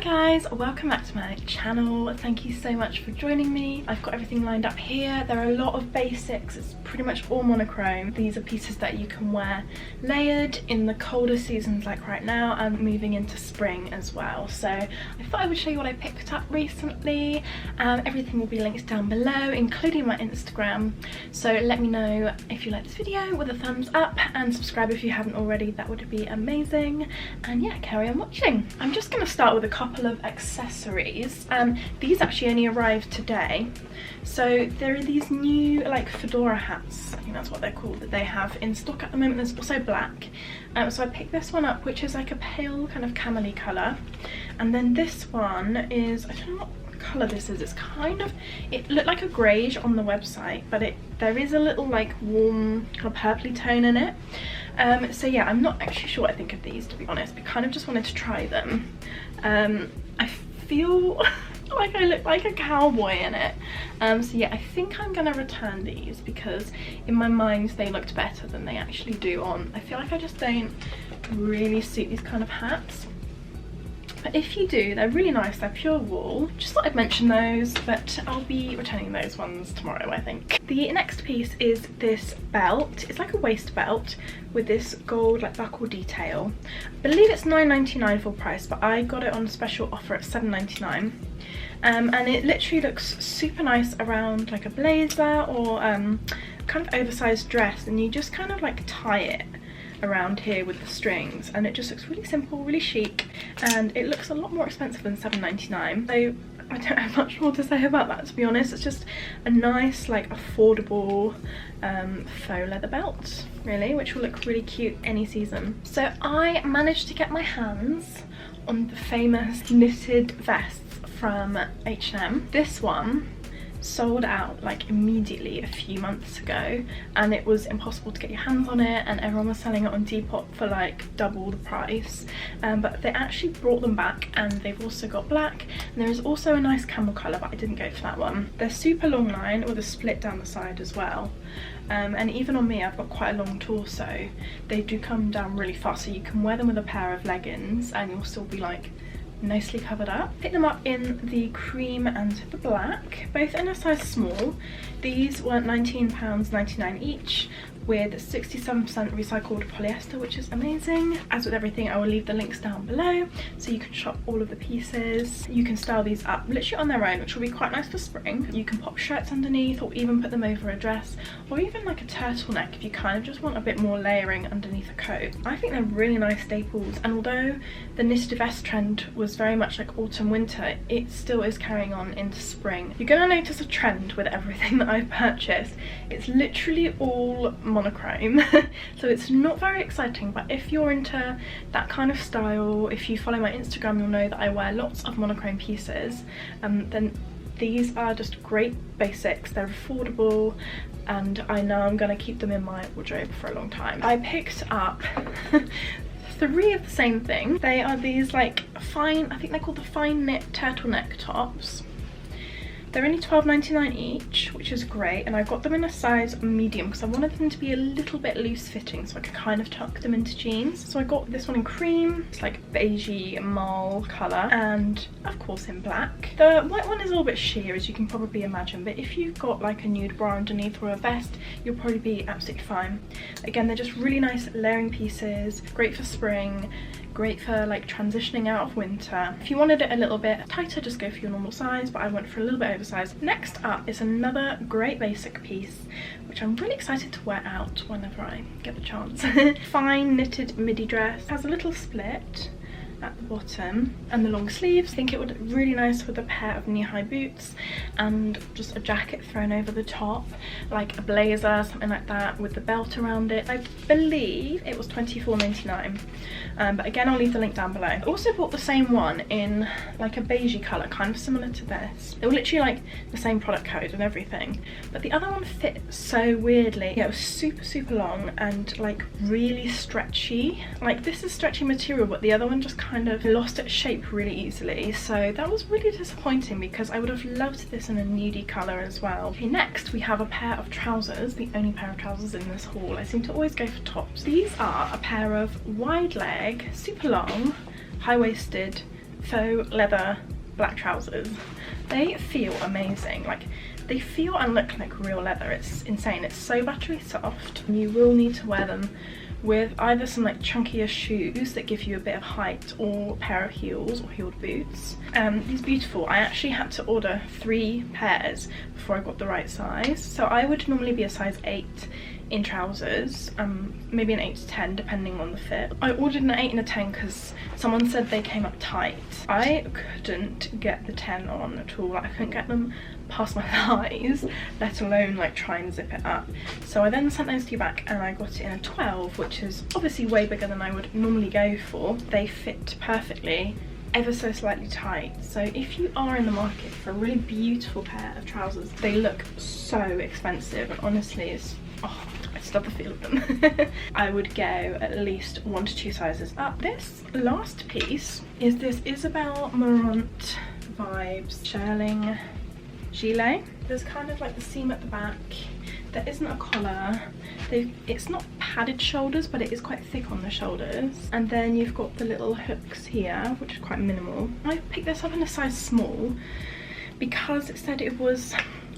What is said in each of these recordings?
guys, welcome back to my channel. Thank you so much for joining me. I've got everything lined up here. There are a lot of basics. It's pretty much all monochrome. These are pieces that you can wear layered in the colder seasons like right now and moving into spring as well. So I thought I would show you what I picked up recently. Everything will be linked down below, including my Instagram. So let me know if you like this video with a thumbs up and subscribe if you haven't already. That would be amazing. And yeah, carry on watching. I'm just going to start with a couple of accessories. These actually only arrived today. So there are these new like fedora hats, I think that's what they're called, that they have in stock at the moment. There's also black. So I picked this one up, which is like a pale kind of camely colour. And then this one is, I don't know what colour this is. It's kind of, it looked like a greige on the website, but there is a little like warm kind of purpley tone in it. So yeah, I'm not actually sure what I think of these, to be honest, but kind of just wanted to try them. I feel like I look like a cowboy in it. So yeah, I think I'm gonna return these because in my mind they looked better than they actually do on. I feel like I just don't really suit these kind of hats. But if you do, they're really nice, they're pure wool. Just thought I'd mention those, but I'll be returning those ones tomorrow, I think. The next piece is this belt. It's like a waist belt with this gold like buckle detail. I believe it's £9.99 full price, but I got it on a special offer at £7.99. And it literally looks super nice around like a blazer or kind of oversized dress, and you just kind of like tie it around here with the strings, and it just looks really simple, really chic, and it looks a lot more expensive than £7.99. So I don't have much more to say about that, to be honest. It's just a nice like affordable faux leather belt really, which will look really cute any season. So I managed to get my hands on the famous knitted vests from H&M. This one sold out like immediately a few months ago, and it was impossible to get your hands on it, and everyone was selling it on Depop for like double the price. But they actually brought them back, and they've also got black, and there is also a nice camel colour, but I didn't go for that one. They're super long line with a split down the side as well. And even on me, I've got quite a long torso, they do come down really fast, so you can wear them with a pair of leggings and you'll still be like nicely covered up. Pick them up in the cream and the black, both in a size small. These were £19.99 each, with 67% recycled polyester, which is amazing. As with everything, I will leave the links down below so you can shop all of the pieces. You can style these up literally on their own, which will be quite nice for spring. You can pop shirts underneath, or even put them over a dress, or even like a turtleneck if you kind of just want a bit more layering underneath a coat. I think they're really nice staples, and although the knitted vest trend was very much like autumn winter, it still is carrying on into spring. You're gonna notice a trend with everything that I've purchased. It's literally all monochrome. So it's not very exciting, but if you're into that kind of style, if you follow my Instagram, you'll know that I wear lots of monochrome pieces. Then these are just great basics. They're affordable, and I know I'm gonna keep them in my wardrobe for a long time. I picked up 3 of the same thing. They are these like fine, I think they're called the fine knit turtleneck tops. They're only £12.99 each, which is great, and I got them in a size medium because I wanted them to be a little bit loose fitting so I could kind of tuck them into jeans. So I got this one in cream, it's like beigey mauve colour, and of course in black. The white one is a little bit sheer, as you can probably imagine, but if you've got like a nude bra underneath or a vest, you'll probably be absolutely fine. Again, they're just really nice layering pieces, great for spring, great for like transitioning out of winter. If you wanted it a little bit tighter, just go for your normal size, but I went for a little bit oversized. Next up is another great basic piece, which I'm really excited to wear out whenever I get the chance. Fine knitted midi dress, has a little split at the bottom and the long sleeves. I think it would look really nice with a pair of knee-high boots and just a jacket thrown over the top, like a blazer, something like that, with the belt around it. I believe it was £24.99, but again, I'll leave the link down below. I also bought the same one in like a beigey colour, kind of similar to this. They were literally like the same product code and everything, but the other one fit so weirdly. Yeah, it was super long and like really stretchy. Like this is stretchy material, but the other one just kind of lost its shape really easily, so that was really disappointing because I would have loved this in a nudie colour as well. Okay, next we have a pair of trousers, the only pair of trousers in this haul. I seem to always go for tops. These are a pair of wide leg, super long, high-waisted faux leather black trousers. They feel amazing. Like, they feel and look like real leather. It's insane. It's so buttery soft. You will need to wear them with either some like chunkier shoes that give you a bit of height, or a pair of heels or heeled boots. These are beautiful. I actually had to order 3 pairs before I got the right size. So I would normally be a size 8 in trousers, maybe an 8 to 10 depending on the fit. I ordered an 8 and a 10 because someone said they came up tight. I couldn't get the 10 on at all. Like, I couldn't get them past my thighs, let alone like try and zip it up. So I then sent those 2 back and I got it in a 12, which is obviously way bigger than I would normally go for. They fit perfectly, ever so slightly tight. So if you are in the market for a really beautiful pair of trousers, they look so expensive, and honestly it's, oh, I just love the feel of them. I would go at least 1 to 2 sizes up. This last piece is this Isabel Marant vibes shearling gilet. There's kind of like the seam at the back. There isn't a collar. It's not padded shoulders, but it is quite thick on the shoulders. And then you've got the little hooks here, which is quite minimal. I picked this up in a size small because it said it was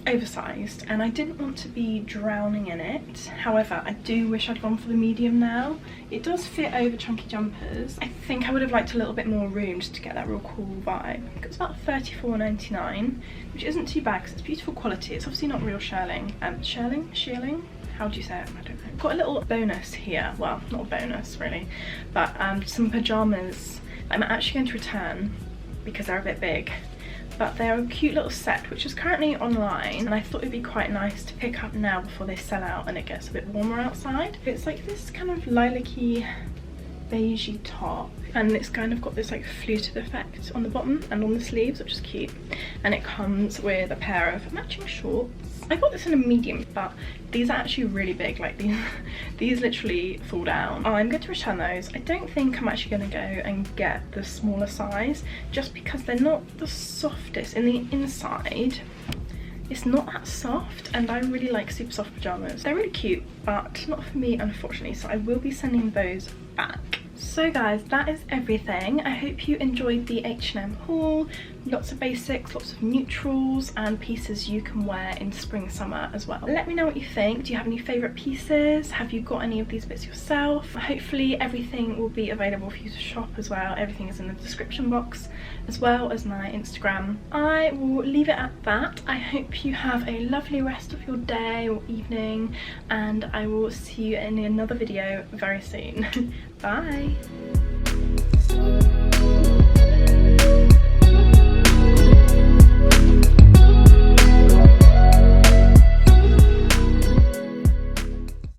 oversized and I didn't want to be drowning in it. However, I do wish I'd gone for the medium now. It does fit over chunky jumpers. I think I would have liked a little bit more room just to get that real cool vibe. It's about $34.99, which isn't too bad because it's beautiful quality. It's obviously not real shearling. Shearling? How do you say it? I don't know. Got a little bonus here. Well, not a bonus really, but some pajamas I'm actually going to return because they're a bit big. But they're a cute little set which is currently online, and I thought it'd be quite nice to pick up now before they sell out and it gets a bit warmer outside. It's like this kind of lilac-y beigey top, and it's kind of got this like fluted effect on the bottom and on the sleeves, which is cute. And it comes with a pair of matching shorts. I got this in a medium, but these are actually really big. Like these literally fall down. I'm going to return those. I don't think I'm actually going to go and get the smaller size, just because they're not the softest. In the inside, it's not that soft, and I really like super soft pajamas. They're really cute, but not for me, unfortunately, so I will be sending those back. So guys, that is everything. I hope you enjoyed the H&M haul. Lots of basics, lots of neutrals, and pieces you can wear in spring, summer as well. Let me know what you think. Do you have any favourite pieces? Have you got any of these bits yourself? Hopefully everything will be available for you to shop as well. Everything is in the description box, as well as my Instagram. I will leave it at that. I hope you have a lovely rest of your day or evening, and I will see you in another video very soon. Bye!